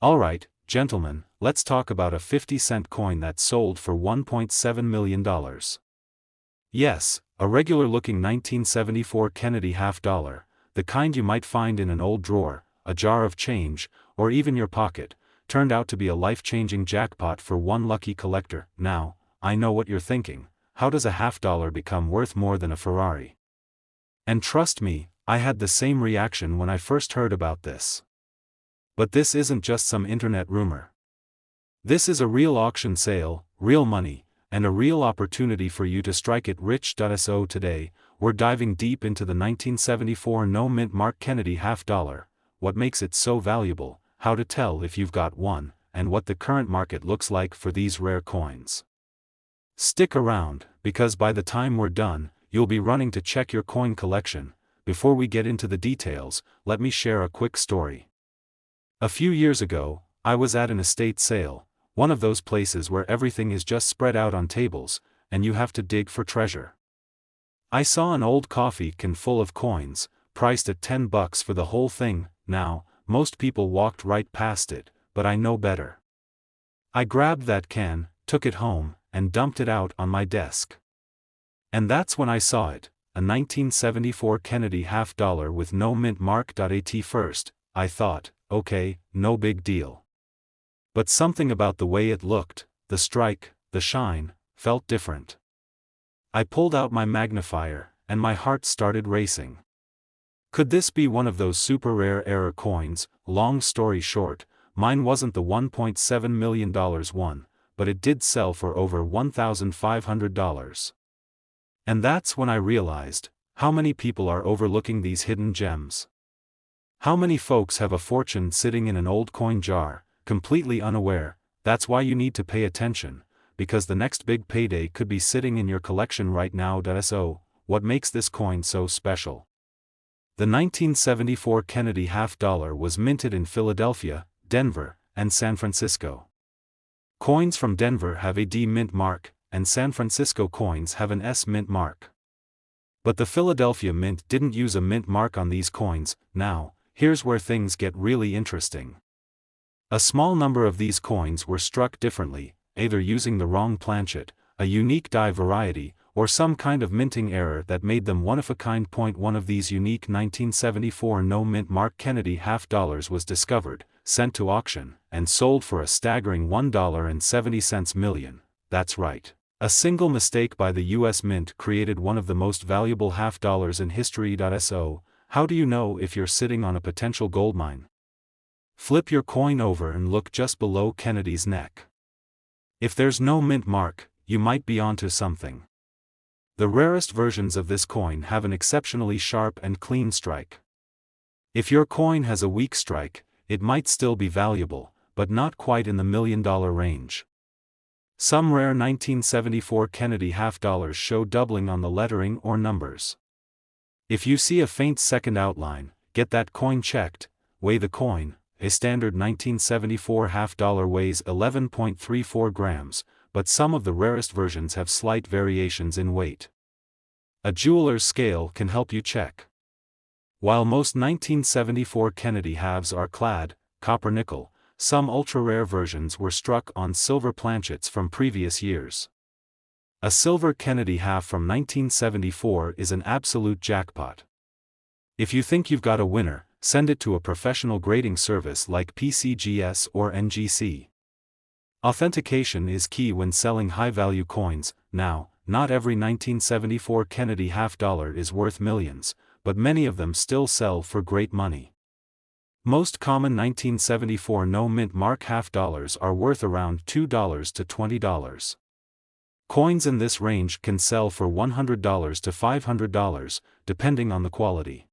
Alright, gentlemen, let's talk about a 50-cent coin that sold for $1.7 million. Yes, a regular-looking 1974 Kennedy half-dollar, the kind you might find in an old drawer, a jar of change, or even your pocket, turned out to be a life-changing jackpot for one lucky collector. Now, I know what you're thinking, how does a half-dollar become worth more than a Ferrari? And trust me, I had the same reaction when I first heard about this. But this isn't just some internet rumor. This is a real auction sale, real money, and a real opportunity for you to strike it rich. So today, we're diving deep into the 1974 no-mint mark Kennedy half-dollar, what makes it so valuable, how to tell if you've got one, and what the current market looks like for these rare coins. Stick around, because by the time we're done, you'll be running to check your coin collection. Before we get into the details, let me share a quick story. A few years ago, I was at an estate sale, one of those places where everything is just spread out on tables, and you have to dig for treasure. I saw an old coffee can full of coins, priced at $10 for the whole thing. Now, most people walked right past it, but I know better. I grabbed that can, took it home, and dumped it out on my desk. And that's when I saw it, a 1974 Kennedy half-dollar with no mint mark. At first, I thought, okay, no big deal. But something about the way it looked, the strike, the shine, felt different. I pulled out my magnifier, and my heart started racing. Could this be one of those super rare error coins? Long story short, mine wasn't the $1.7 million one, but it did sell for over $1,500. And that's when I realized, how many people are overlooking these hidden gems. How many folks have a fortune sitting in an old coin jar, completely unaware? That's why you need to pay attention, because the next big payday could be sitting in your collection right now. So, what makes this coin so special? The 1974 Kennedy half-dollar was minted in Philadelphia, Denver, and San Francisco. Coins from Denver have a D mint mark, and San Francisco coins have an S mint mark. But the Philadelphia Mint didn't use a mint mark on these coins. Now, here's where things get really interesting. A small number of these coins were struck differently, either using the wrong planchet, a unique die variety, or some kind of minting error that made them one-of-a-kind. One of these unique 1974 no-mint mark Kennedy half-dollars was discovered, sent to auction, and sold for a staggering $1.70 million. That's right. A single mistake by the U.S. Mint created one of the most valuable half-dollars in history. So, how do you know if you're sitting on a potential goldmine? Flip your coin over and look just below Kennedy's neck. If there's no mint mark, you might be onto something. The rarest versions of this coin have an exceptionally sharp and clean strike. If your coin has a weak strike, it might still be valuable, but not quite in the $1 million range. Some rare 1974 Kennedy half-dollars show doubling on the lettering or numbers. If you see a faint second outline, get that coin checked. Weigh the coin. A standard 1974 half-dollar weighs 11.34 grams, but some of the rarest versions have slight variations in weight. A jeweler's scale can help you check. While most 1974 Kennedy halves are clad, copper-nickel, some ultra-rare versions were struck on silver planchets from previous years. A silver Kennedy half from 1974 is an absolute jackpot. If you think you've got a winner, send it to a professional grading service like PCGS or NGC. Authentication is key when selling high-value coins. Now, not every 1974 Kennedy half-dollar is worth millions, but many of them still sell for great money. Most common 1974 no-mint mark half-dollars are worth around $2 to $20. Coins in this range can sell for $100 to $500, depending on the quality.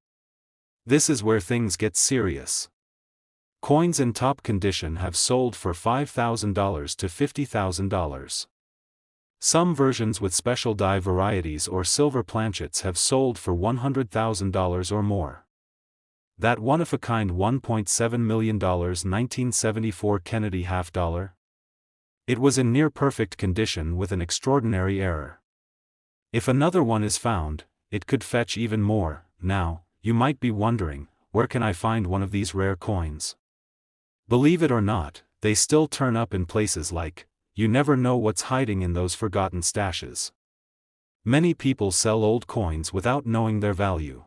This is where things get serious. Coins in top condition have sold for $5,000 to $50,000. Some versions with special die varieties or silver planchets have sold for $100,000 or more. That one-of-a-kind $1.7 million 1974 Kennedy half-dollar? It was in near-perfect condition with an extraordinary error. If another one is found, it could fetch even more. Now, you might be wondering, where can I find one of these rare coins? Believe it or not, they still turn up in places like, you never know what's hiding in those forgotten stashes. Many people sell old coins without knowing their value.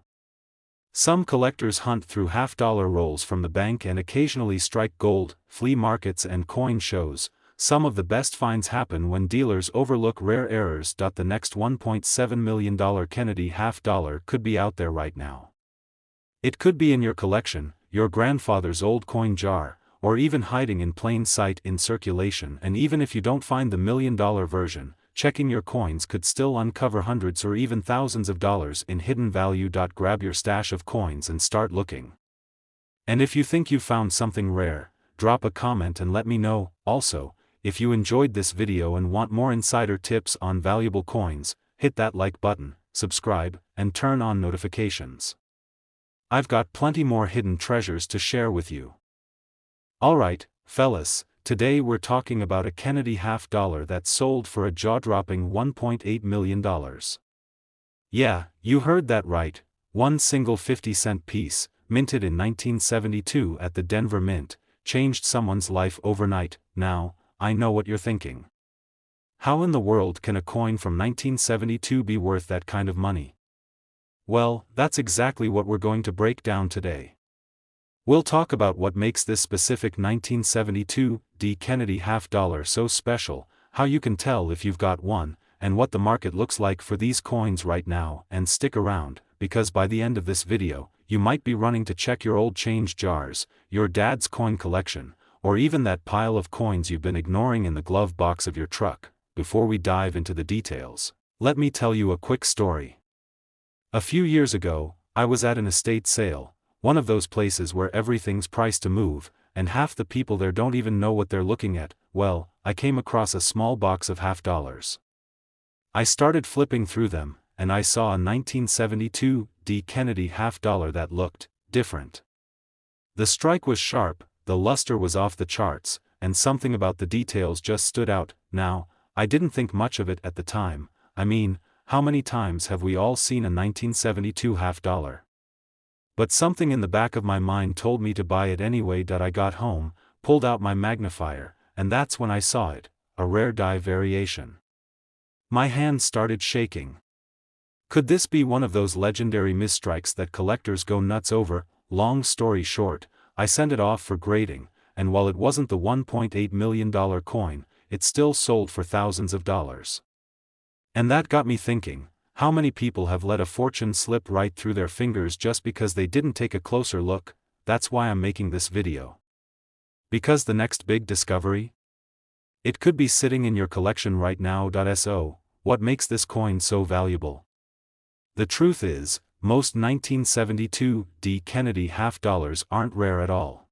Some collectors hunt through half-dollar rolls from the bank and occasionally strike gold, flea markets and coin shows. Some of the best finds happen when dealers overlook rare errors. The next $1.7 million Kennedy half-dollar could be out there right now. It could be in your collection, your grandfather's old coin jar, or even hiding in plain sight in circulation. And even if you don't find the $1 million version, checking your coins could still uncover hundreds or even thousands of dollars in hidden value. Grab your stash of coins and start looking. And if you think you found something rare, drop a comment and let me know. Also, if you enjoyed this video and want more insider tips on valuable coins, hit that like button, subscribe, and turn on notifications. I've got plenty more hidden treasures to share with you. Alright, fellas, today we're talking about a Kennedy half-dollar that sold for a jaw-dropping $1.8 million. Yeah, you heard that right, one single 50-cent piece, minted in 1972 at the Denver Mint, changed someone's life overnight. Now, I know what you're thinking. How in the world can a coin from 1972 be worth that kind of money? Well, that's exactly what we're going to break down today. We'll talk about what makes this specific 1972 Kennedy half-dollar so special, how you can tell if you've got one, and what the market looks like for these coins right now. And stick around, because by the end of this video, you might be running to check your old change jars, your dad's coin collection, or even that pile of coins you've been ignoring in the glove box of your truck. Before we dive into the details, let me tell you a quick story. A few years ago, I was at an estate sale, one of those places where everything's priced to move, and half the people there don't even know what they're looking at. Well, I came across a small box of half-dollars. I started flipping through them, and I saw a 1972 Kennedy half-dollar that looked different. The strike was sharp, the luster was off the charts, and something about the details just stood out. Now, I didn't think much of it at the time. I mean, how many times have we all seen a 1972 half-dollar? But something in the back of my mind told me to buy it anyway. I got home, pulled out my magnifier, and that's when I saw it, a rare die variation. My hand started shaking. Could this be one of those legendary misstrikes that collectors go nuts over? Long story short, I sent it off for grading, and while it wasn't the $1.8 million coin, it still sold for thousands of dollars. And that got me thinking, how many people have let a fortune slip right through their fingers just because they didn't take a closer look? That's why I'm making this video. Because the next big discovery? It could be sitting in your collection right now. So, what makes this coin so valuable? The truth is, most 1972 Kennedy half-dollars aren't rare at all.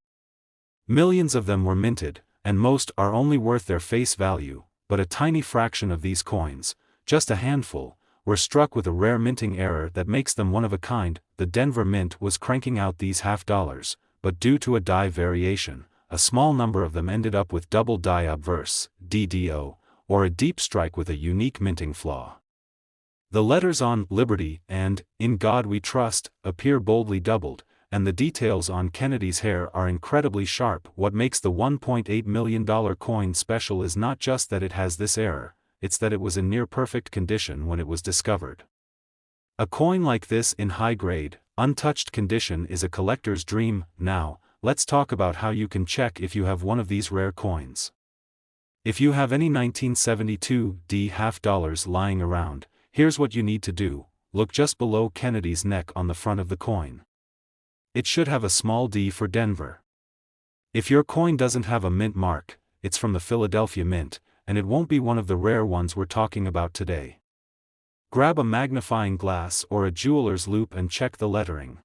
Millions of them were minted, and most are only worth their face value, but a tiny fraction of these coins, just a handful, were struck with a rare minting error that makes them one of a kind. The Denver Mint was cranking out these half-dollars, but due to a die variation, a small number of them ended up with double die obverse, DDO, or a deep strike with a unique minting flaw. The letters on Liberty and In God We Trust appear boldly doubled, and the details on Kennedy's hair are incredibly sharp. What makes the $1.8 million coin special is not just that it has this error, it's that it was in near-perfect condition when it was discovered. A coin like this in high-grade, untouched condition is a collector's dream. Now, let's talk about how you can check if you have one of these rare coins. If you have any 1972 half-dollars lying around, here's what you need to do. Look just below Kennedy's neck on the front of the coin. It should have a small D for Denver. If your coin doesn't have a mint mark, it's from the Philadelphia Mint, and it won't be one of the rare ones we're talking about today. Grab a magnifying glass or a jeweler's loupe and check the lettering.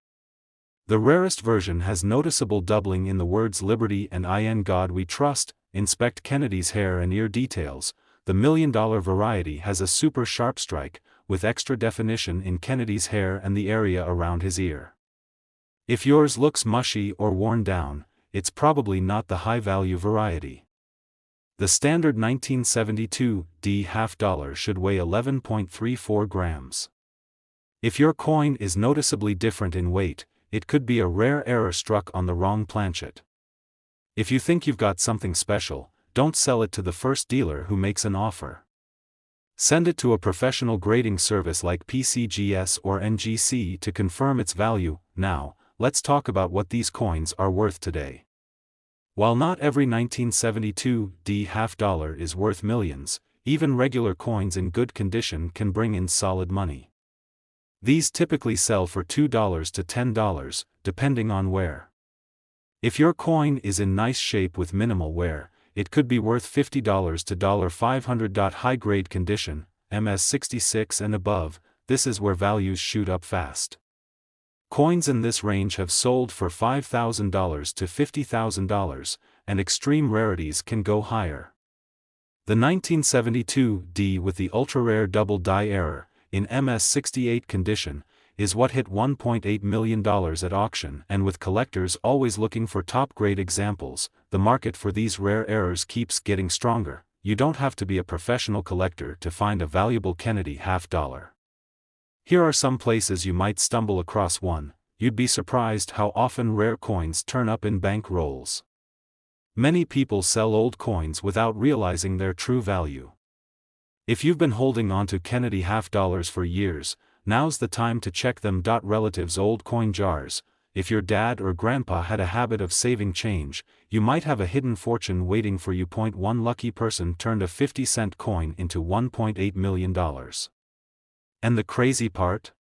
The rarest version has noticeable doubling in the words Liberty and In God We Trust. Inspect Kennedy's hair and ear details. The $1 million variety has a super sharp strike, with extra definition in Kennedy's hair and the area around his ear. If yours looks mushy or worn down, it's probably not the high-value variety. The standard 1972 half-dollar should weigh 11.34 grams. If your coin is noticeably different in weight, it could be a rare error struck on the wrong planchet. If you think you've got something special, don't sell it to the first dealer who makes an offer. Send it to a professional grading service like PCGS or NGC to confirm its value. Now, let's talk about what these coins are worth today. While not every 1972 half dollar is worth millions, even regular coins in good condition can bring in solid money. These typically sell for $2 to $10, depending on wear. If your coin is in nice shape with minimal wear, it could be worth $50 to $500. High-grade condition, MS66 and above, this is where values shoot up fast. Coins in this range have sold for $5,000 to $50,000, and extreme rarities can go higher. The 1972 with the ultra-rare double die error, in MS68 condition, is what hit $1.8 million at auction, and with collectors always looking for top-grade examples, the market for these rare errors keeps getting stronger. You don't have to be a professional collector to find a valuable Kennedy half dollar. Here are some places you might stumble across one. You'd be surprised how often rare coins turn up in bank rolls. Many people sell old coins without realizing their true value. If you've been holding onto Kennedy half dollars for years, now's the time to check them. Relatives' old coin jars. If your dad or grandpa had a habit of saving change, you might have a hidden fortune waiting for you. One lucky person turned a 50-cent coin into $1.8 million. And the crazy part?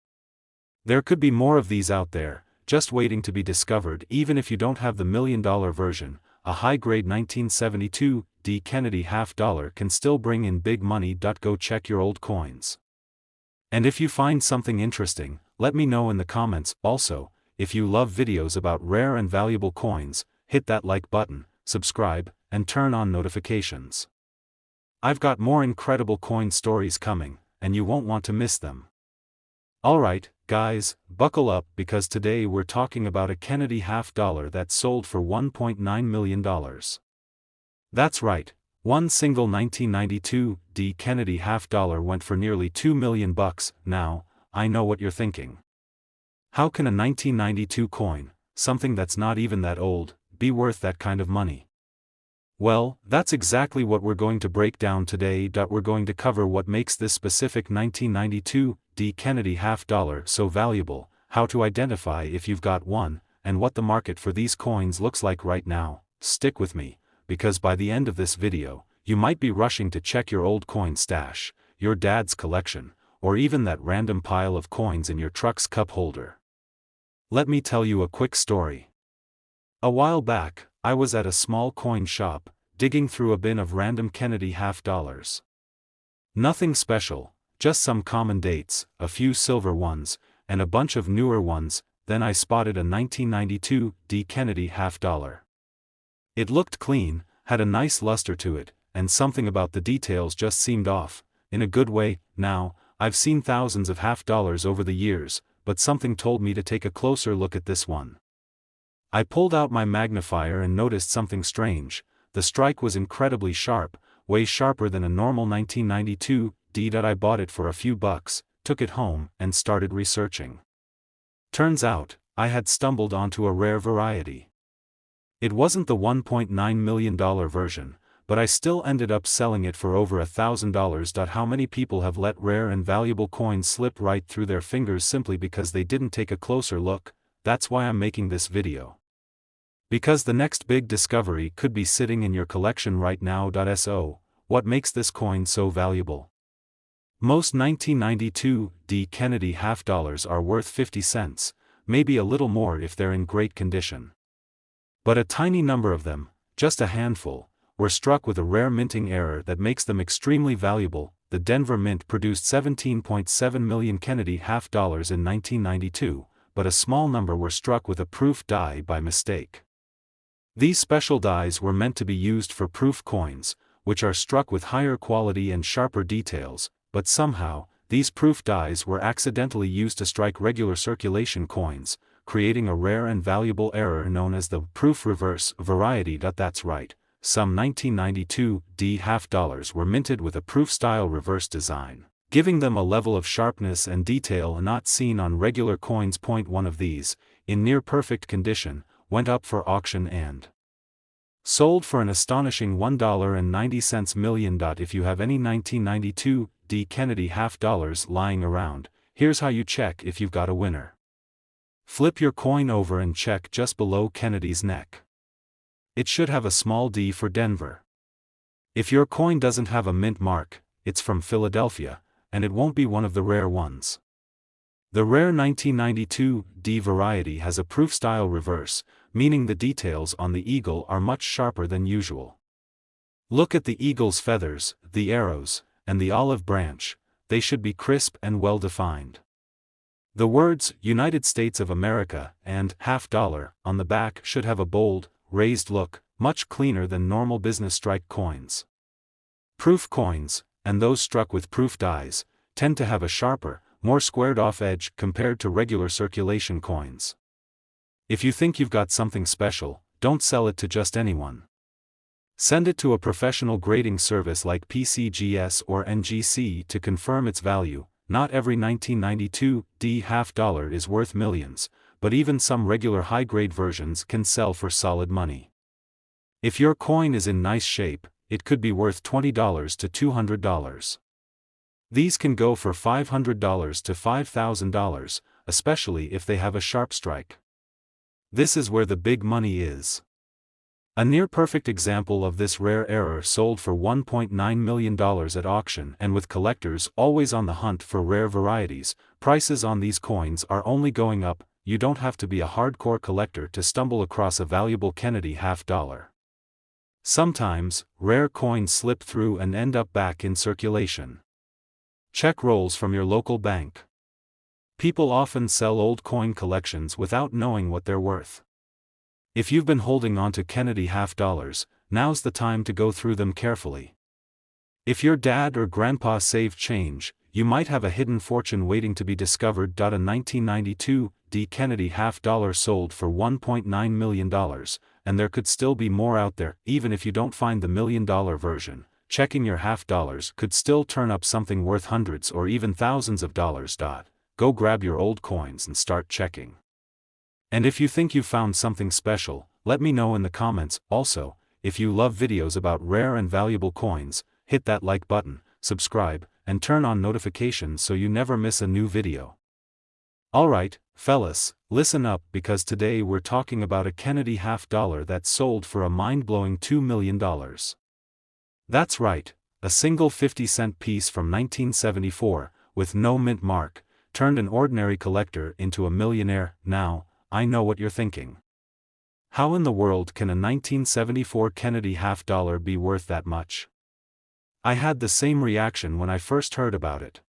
There could be more of these out there, just waiting to be discovered. Even if you don't have the $1 million version, a high-grade 1972 Kennedy half dollar can still bring in big money. Go check your old coins. And if you find something interesting, let me know in the comments. Also, if you love videos about rare and valuable coins, hit that like button, subscribe, and turn on notifications. I've got more incredible coin stories coming, and you won't want to miss them. Alright, guys, buckle up because today we're talking about a Kennedy half dollar that sold for $1.9 million. That's right, one single 1992 Kennedy half dollar went for nearly $2 million. Now, I know what you're thinking. How can a 1992 coin, something that's not even that old, be worth that kind of money? Well, that's exactly what we're going to break down today. We're going to cover what makes this specific 1992 Kennedy half dollar so valuable, how to identify if you've got one, and what the market for these coins looks like right now. Stick with me, because by the end of this video, you might be rushing to check your old coin stash, your dad's collection, or even that random pile of coins in your truck's cup holder. Let me tell you a quick story. A while back, I was at a small coin shop, digging through a bin of random Kennedy half dollars. Nothing special, just some common dates, a few silver ones, and a bunch of newer ones. Then I spotted a 1992 Kennedy half dollar. It looked clean, had a nice luster to it, and something about the details just seemed off, in a good way. Now, I've seen thousands of half dollars over the years, but something told me to take a closer look at this one. I pulled out my magnifier and noticed something strange. The strike was incredibly sharp, way sharper than a normal 1992 I bought it for a few bucks, took it home, and started researching. Turns out, I had stumbled onto a rare variety. It wasn't the $1.9 million version, but I still ended up selling it for over $1,000. How many people have let rare and valuable coins slip right through their fingers simply because they didn't take a closer look? That's why I'm making this video. Because the next big discovery could be sitting in your collection right now. So, what makes this coin so valuable? Most 1992 Kennedy half dollars are worth 50 cents, maybe a little more if they're in great condition. But a tiny number of them, just a handful, were struck with a rare minting error that makes them extremely valuable. The Denver Mint produced 17.7 million Kennedy half dollars in 1992, but a small number were struck with a proof die by mistake. These special dies were meant to be used for proof coins, which are struck with higher quality and sharper details, but somehow, these proof dies were accidentally used to strike regular circulation coins, creating a rare and valuable error known as the proof reverse variety. That's right, some 1992 half dollars were minted with a proof-style reverse design, giving them a level of sharpness and detail not seen on regular coins. One of these, in near-perfect condition, went up for auction and Sold for an astonishing $1.90 million. If you have any 1992 D. Kennedy half dollars lying around, here's how you check if you've got a winner. Flip your coin over and check just below Kennedy's neck. It should have a small D for Denver. If your coin doesn't have a mint mark, it's from Philadelphia, and it won't be one of the rare ones. The rare 1992 D variety has a proof-style reverse, meaning the details on the eagle are much sharper than usual. Look at the eagle's feathers, the arrows, and the olive branch. They should be crisp and well-defined. The words United States of America and half dollar on the back should have a bold, raised look, much cleaner than normal business strike coins. Proof coins, and those struck with proof dies, tend to have a sharper, more squared-off edge compared to regular circulation coins. If you think you've got something special, don't sell it to just anyone. Send it to a professional grading service like PCGS or NGC to confirm its value. Not every 1992 D half dollar is worth millions, but even some regular high-grade versions can sell for solid money. If your coin is in nice shape, it could be worth $20 to $200. These can go for $500 to $5,000, especially if they have a sharp strike. This is where the big money is. A near-perfect example of this rare error sold for $1.9 million at auction, and with collectors always on the hunt for rare varieties, prices on these coins are only going up. You don't have to be a hardcore collector to stumble across a valuable Kennedy half dollar. Sometimes, rare coins slip through and end up back in circulation. Check rolls from your local bank. People often sell old coin collections without knowing what they're worth. If you've been holding on to Kennedy half dollars, now's the time to go through them carefully. If your dad or grandpa saved change, you might have a hidden fortune waiting to be discovered. A 1992 D. Kennedy half dollar sold for $1.9 million, and there could still be more out there. Even if you don't find the $1 million version, checking your half dollars could still turn up something worth hundreds or even thousands of dollars. Go grab your old coins and start checking. And if you think you found something special, let me know in the comments. Also, if you love videos about rare and valuable coins, hit that like button, subscribe, and turn on notifications so you never miss a new video. Alright, fellas, listen up, because today we're talking about a Kennedy half dollar that sold for a mind-blowing $2 million. That's right, a single 50-cent piece from 1974, with no mint mark, turned an ordinary collector into a millionaire. Now, I know what you're thinking. How in the world can a 1974 Kennedy half dollar be worth that much? I had the same reaction when I first heard about it.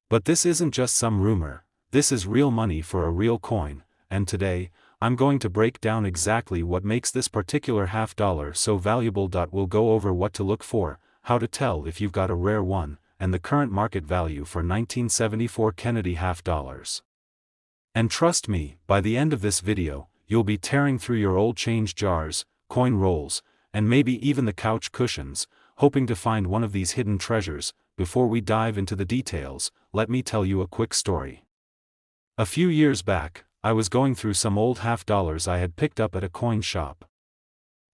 But this isn't just some rumor, this is real money for a real coin, and today, I'm going to break down exactly what makes this particular half dollar so valuable. We'll go over what to look for, how to tell if you've got a rare one, and the current market value for 1974 Kennedy half dollars. And trust me, by the end of this video, you'll be tearing through your old change jars, coin rolls, and maybe even the couch cushions, hoping to find one of these hidden treasures. Before we dive into the details, let me tell you a quick story. A few years back, I was going through some old half dollars I had picked up at a coin shop.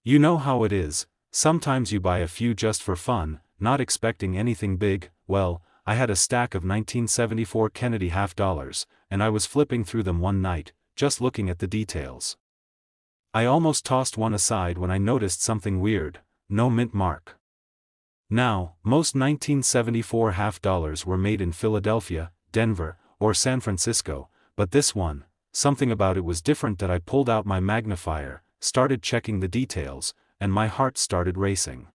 You know how it is, sometimes you buy a few just for fun, not expecting anything big. Well, I had a stack of 1974 Kennedy half dollars, and I was flipping through them one night, just looking at the details. I almost tossed one aside when I noticed something weird: no mint mark. Now, most 1974 half dollars were made in Philadelphia, Denver, or San Francisco, but this one, something about it was different. That I pulled out my magnifier, started checking the details, and my heart started racing.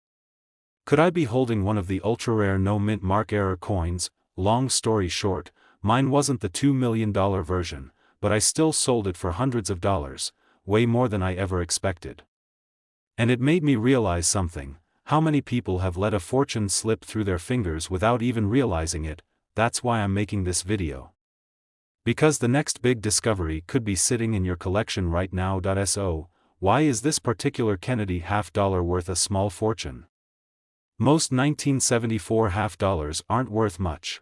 Could I be holding one of the ultra-rare no mint mark error coins? Long story short, mine wasn't the $2 million version, but I still sold it for hundreds of dollars, way more than I ever expected. And it made me realize something: how many people have let a fortune slip through their fingers without even realizing it. That's why I'm making this video. Because the next big discovery could be sitting in your collection right now. So, why is this particular Kennedy half dollar worth a small fortune? Most 1974 half dollars aren't worth much.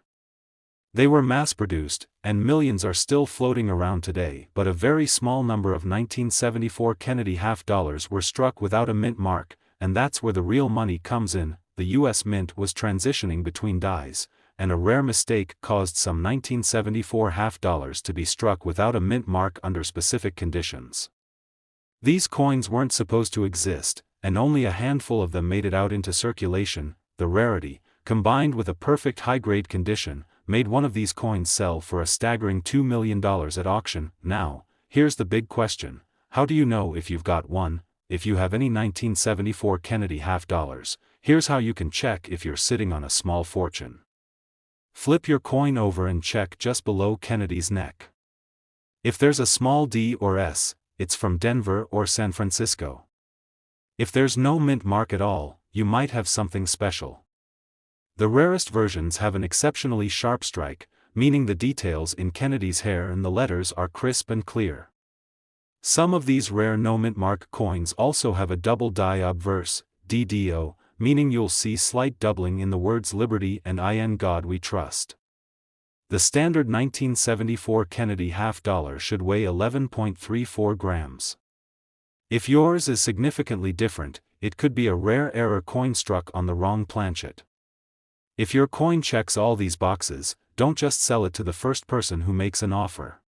They were mass-produced, and millions are still floating around today, but a very small number of 1974 Kennedy half-dollars were struck without a mint mark, and that's where the real money comes in. The U.S. Mint was transitioning between dies, and a rare mistake caused some 1974 half-dollars to be struck without a mint mark under specific conditions. These coins weren't supposed to exist, and only a handful of them made it out into circulation. The rarity, combined with a perfect high-grade condition, made one of these coins sell for a staggering $2 million at auction. Now, here's the big question: how do you know if you've got one? If you have any 1974 Kennedy half-dollars, here's how you can check if you're sitting on a small fortune. Flip your coin over and check just below Kennedy's neck. If there's a small D or S, it's from Denver or San Francisco. If there's no mint mark at all, you might have something special. The rarest versions have an exceptionally sharp strike, meaning the details in Kennedy's hair and the letters are crisp and clear. Some of these rare no-mint mark coins also have a double die obverse, DDO, meaning you'll see slight doubling in the words Liberty and In God We Trust. The standard 1974 Kennedy half-dollar should weigh 11.34 grams. If yours is significantly different, it could be a rare error coin struck on the wrong planchet. If your coin checks all these boxes, don't just sell it to the first person who makes an offer.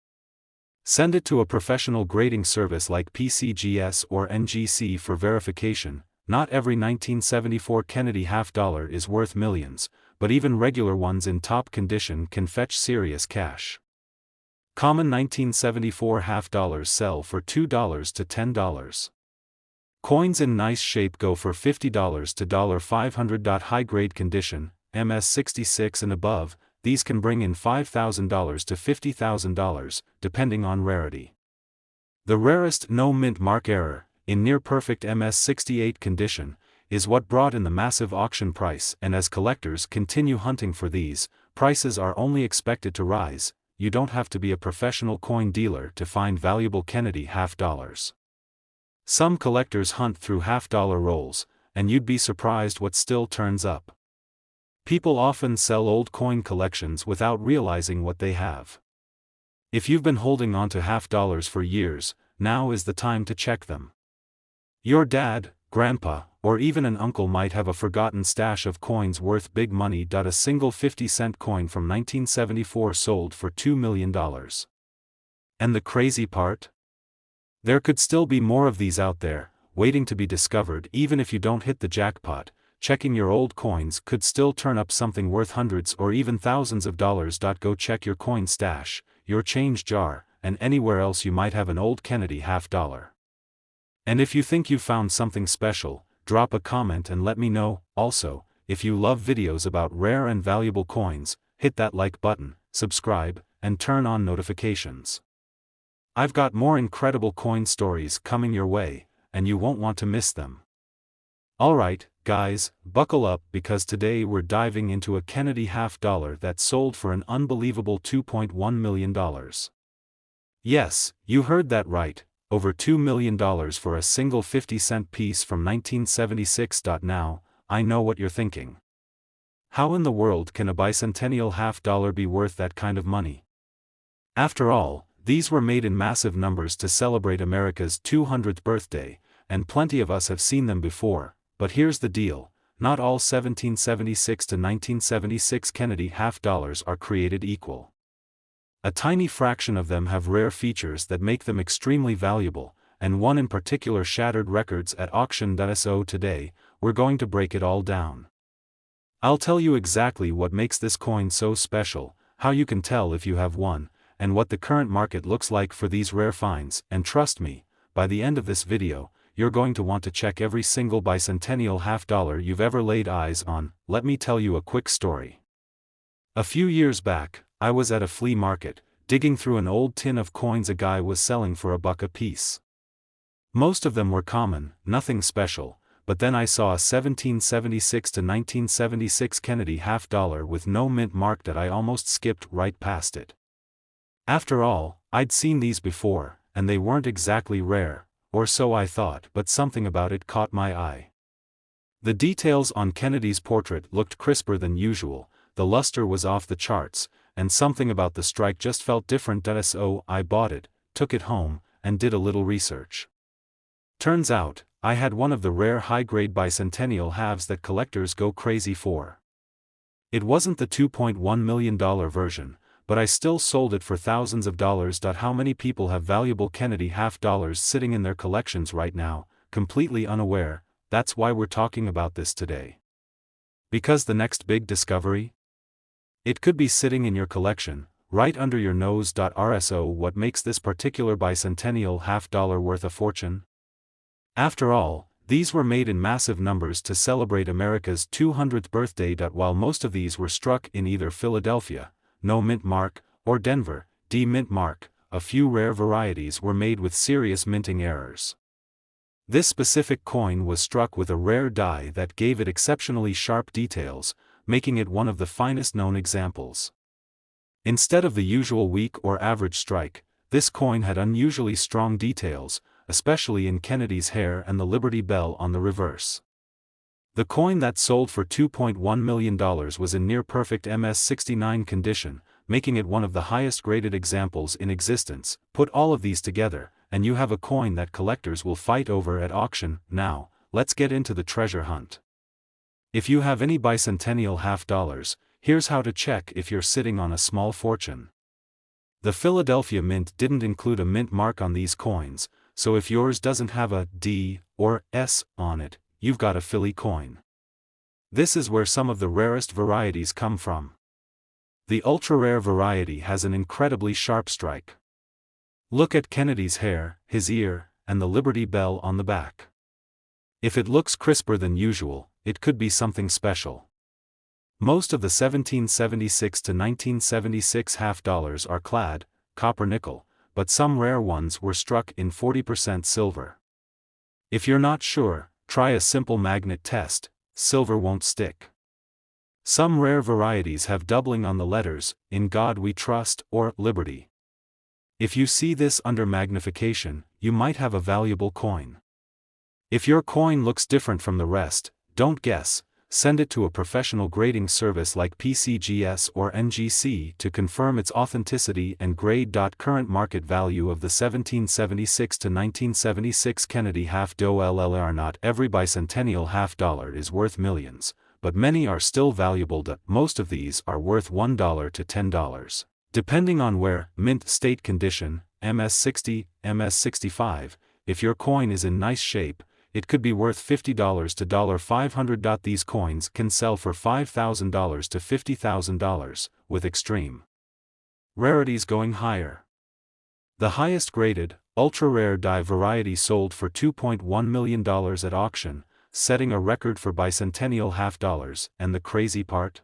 Send it to a professional grading service like PCGS or NGC for verification. Not every 1974 Kennedy half-dollar is worth millions, but even regular ones in top condition can fetch serious cash. Common 1974 half-dollars sell for $2 to $10. Coins in nice shape go for $50 to $500. High-grade condition, MS66 and above, these can bring in $5,000 to $50,000, depending on rarity. The rarest no mint mark error, in near-perfect MS68 condition, is what brought in the massive auction price, and as collectors continue hunting for these, prices are only expected to rise. You don't have to be a professional coin dealer to find valuable Kennedy half-dollars. Some collectors hunt through half-dollar rolls, and you'd be surprised what still turns up. People often sell old coin collections without realizing what they have. If you've been holding on to half-dollars for years, now is the time to check them. Your dad, grandpa, or even an uncle might have a forgotten stash of coins worth big money. A single 50-cent coin from 1974 sold for $2 million. And the crazy part? There could still be more of these out there, waiting to be discovered. Even if you don't hit the jackpot, checking your old coins could still turn up something worth hundreds or even thousands of dollars. Go check your coin stash, your change jar, and anywhere else you might have an old Kennedy half-dollar. And if you think you found something special, drop a comment and let me know. Also, if you love videos about rare and valuable coins, hit that like button, subscribe, and turn on notifications. I've got more incredible coin stories coming your way, and you won't want to miss them. Alright, guys, buckle up because today we're diving into a Kennedy half-dollar that sold for an unbelievable $2.1 million. Yes, you heard that right, over $2 million for a single 50-cent piece from 1976. Now, I know what you're thinking. How in the world can a bicentennial half-dollar be worth that kind of money? After all, these were made in massive numbers to celebrate America's 200th birthday, and plenty of us have seen them before. But here's the deal, not all 1776 to 1976 Kennedy half-dollars are created equal. A tiny fraction of them have rare features that make them extremely valuable, and one in particular shattered records at auction. So today, we're going to break it all down. I'll tell you exactly what makes this coin so special, how you can tell if you have one, and what the current market looks like for these rare finds. And trust me, by the end of this video, you're going to want to check every single bicentennial half-dollar you've ever laid eyes on. Let me tell you a quick story. A few years back, I was at a flea market, digging through an old tin of coins a guy was selling for $1 a piece. Most of them were common, nothing special, but then I saw a 1776 to 1976 Kennedy half-dollar with no mint mark that I almost skipped right past it. After all, I'd seen these before, and they weren't exactly rare, or so I thought, but something about it caught my eye. The details on Kennedy's portrait looked crisper than usual, the luster was off the charts, and something about the strike just felt different. So I bought it, took it home, and did a little research. Turns out, I had one of the rare high-grade bicentennial halves that collectors go crazy for. It wasn't the $2.1 million version, but I still sold it for thousands of dollars. How many people have valuable Kennedy half dollars sitting in their collections right now, completely unaware? That's why we're talking about this today. Because the next big discovery? It could be sitting in your collection, right under your nose. So what makes this particular bicentennial half dollar worth a fortune? After all, these were made in massive numbers to celebrate America's 200th birthday. While most of these were struck in either Philadelphia, no mint mark, or Denver, D mint mark, a few rare varieties were made with serious minting errors. This specific coin was struck with a rare die that gave it exceptionally sharp details, making it one of the finest known examples. Instead of the usual weak or average strike, this coin had unusually strong details, especially in Kennedy's hair and the Liberty Bell on the reverse. The coin that sold for $2.1 million was in near-perfect MS69 condition, making it one of the highest-graded examples in existence. Put all of these together, and you have a coin that collectors will fight over at auction. Now, let's get into the treasure hunt. If you have any bicentennial half dollars, here's how to check if you're sitting on a small fortune. The Philadelphia Mint didn't include a mint mark on these coins, so if yours doesn't have a D or S on it, you've got a Philly coin. This is where some of the rarest varieties come from. The ultra-rare variety has an incredibly sharp strike. Look at Kennedy's hair, his ear, and the Liberty Bell on the back. If it looks crisper than usual, it could be something special. Most of the 1776 to 1976 half dollars are clad, copper nickel, but some rare ones were struck in 40% silver. If you're not sure, try a simple magnet test. Silver won't stick. Some rare varieties have doubling on the letters, "In God We Trust" or "Liberty." If you see this under magnification, you might have a valuable coin. If your coin looks different from the rest, don't guess. Send it to a professional grading service like PCGS or NGC to confirm its authenticity and grade. Current market value of the 1776 to 1976 Kennedy half dollar. Not every bicentennial half dollar is worth millions, but many are still valuable. Most of these are worth $1 to $10. Depending on where, mint state condition, MS60, MS65, if your coin is in nice shape, it could be worth $50 to $500. These coins can sell for $5,000 to $50,000, with extreme rarities going higher. The highest graded, ultra-rare die variety sold for $2.1 million at auction, setting a record for bicentennial half dollars. And the crazy part?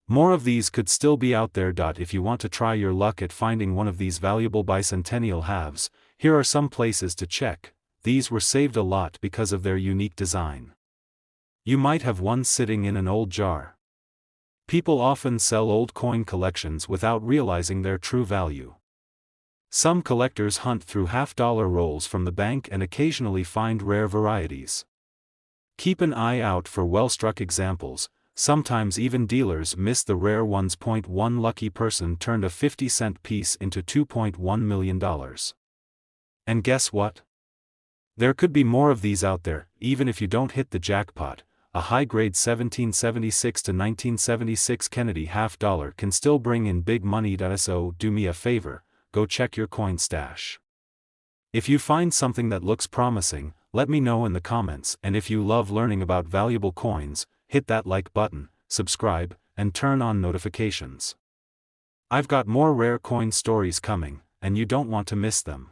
More of these could still be out there. If you want to try your luck at finding one of these valuable bicentennial halves, here are some places to check. These were saved a lot because of their unique design. You might have one sitting in an old jar. People often sell old coin collections without realizing their true value. Some collectors hunt through half-dollar rolls from the bank and occasionally find rare varieties. Keep an eye out for well-struck examples. Sometimes even dealers miss the rare ones. One lucky person turned a 50-cent piece into $2.1 million. And guess what? There could be more of these out there. Even if you don't hit the jackpot, a high-grade 1776 to 1976 Kennedy half dollar can still bring in big money. So do me a favor, go check your coin stash. If you find something that looks promising, let me know in the comments. And if you love learning about valuable coins, hit that like button, subscribe, and turn on notifications. I've got more rare coin stories coming, and you don't want to miss them.